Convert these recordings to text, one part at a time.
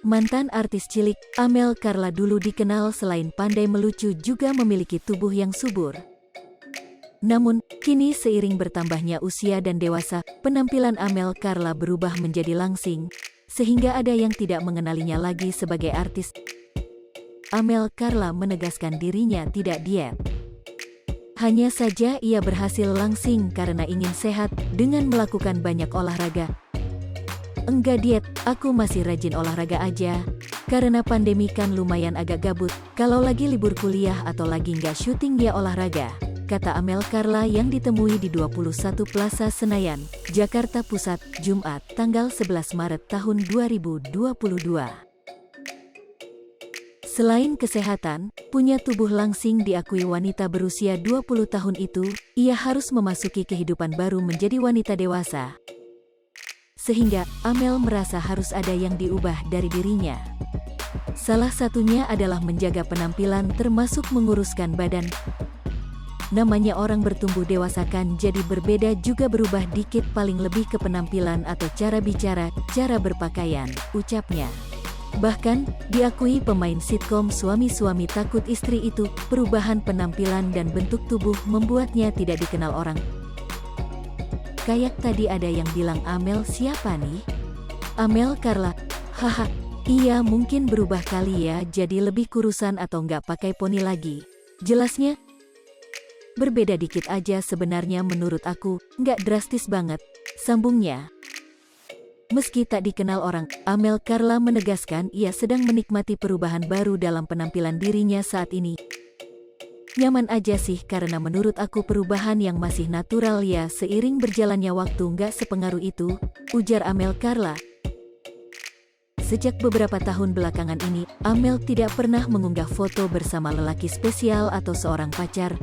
Mantan artis cilik, Amel Carla dulu dikenal selain pandai melucu juga memiliki tubuh yang subur. Namun, kini seiring bertambahnya usia dan dewasa, penampilan Amel Carla berubah menjadi langsing, sehingga ada yang tidak mengenalinya lagi sebagai artis. Amel Carla menegaskan dirinya tidak diet. Hanya saja ia berhasil langsing karena ingin sehat dengan melakukan banyak olahraga. Enggak diet, aku masih rajin olahraga aja. Karena pandemi kan lumayan agak gabut, kalau lagi libur kuliah atau lagi nggak syuting ya olahraga, kata Amel Carla yang ditemui di 21 Plaza Senayan, Jakarta Pusat, Jumat, tanggal 11 Maret tahun 2022. Selain kesehatan, punya tubuh langsing diakui wanita berusia 20 tahun itu, ia harus memasuki kehidupan baru menjadi wanita dewasa. Sehingga, Amel merasa harus ada yang diubah dari dirinya. Salah satunya adalah menjaga penampilan termasuk menguruskan badan. Namanya orang bertumbuh dewasa kan jadi berbeda juga berubah dikit paling lebih ke penampilan atau cara bicara, cara berpakaian, ucapnya. Bahkan, diakui pemain sitkom Suami-Suami Takut Istri itu, perubahan penampilan dan bentuk tubuh membuatnya tidak dikenal orang. Kayak tadi ada yang bilang Amel siapa nih? Amel Carla, haha, iya mungkin berubah kali ya jadi lebih kurusan atau nggak pakai poni lagi. Jelasnya, berbeda dikit aja sebenarnya menurut aku, nggak drastis banget, sambungnya. Meski tak dikenal orang, Amel Carla menegaskan ia sedang menikmati perubahan baru dalam penampilan dirinya saat ini. Nyaman aja sih karena menurut aku perubahan yang masih natural ya seiring berjalannya waktu nggak sepengaruh itu, ujar Amel Carla. Sejak beberapa tahun belakangan ini, Amel tidak pernah mengunggah foto bersama lelaki spesial atau seorang pacar.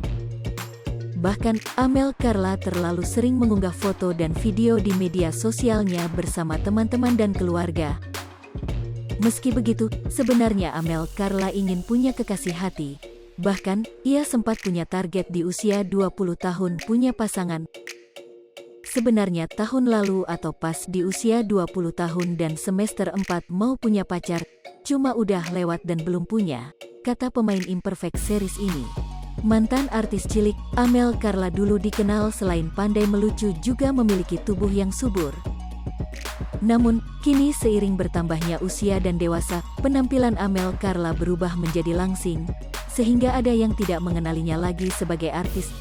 Bahkan, Amel Carla terlalu sering mengunggah foto dan video di media sosialnya bersama teman-teman dan keluarga. Meski begitu, sebenarnya Amel Carla ingin punya kekasih hati. Bahkan, ia sempat punya target di usia 20 tahun punya pasangan. Sebenarnya tahun lalu atau pas di usia 20 tahun dan semester 4 mau punya pacar, cuma udah lewat dan belum punya, kata pemain Imperfect series ini. Mantan artis cilik, Amel Carla dulu dikenal selain pandai melucu juga memiliki tubuh yang subur. Namun, kini seiring bertambahnya usia dan dewasa, penampilan Amel Carla berubah menjadi langsing, sehingga ada yang tidak mengenalinya lagi sebagai artis.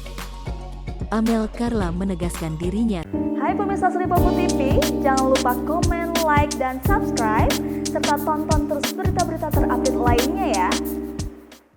Amel Carla menegaskan dirinya. Hai pemirsa Sri Popo TV, jangan lupa komen, like, dan subscribe, serta tonton terus berita-berita terupdate lainnya ya.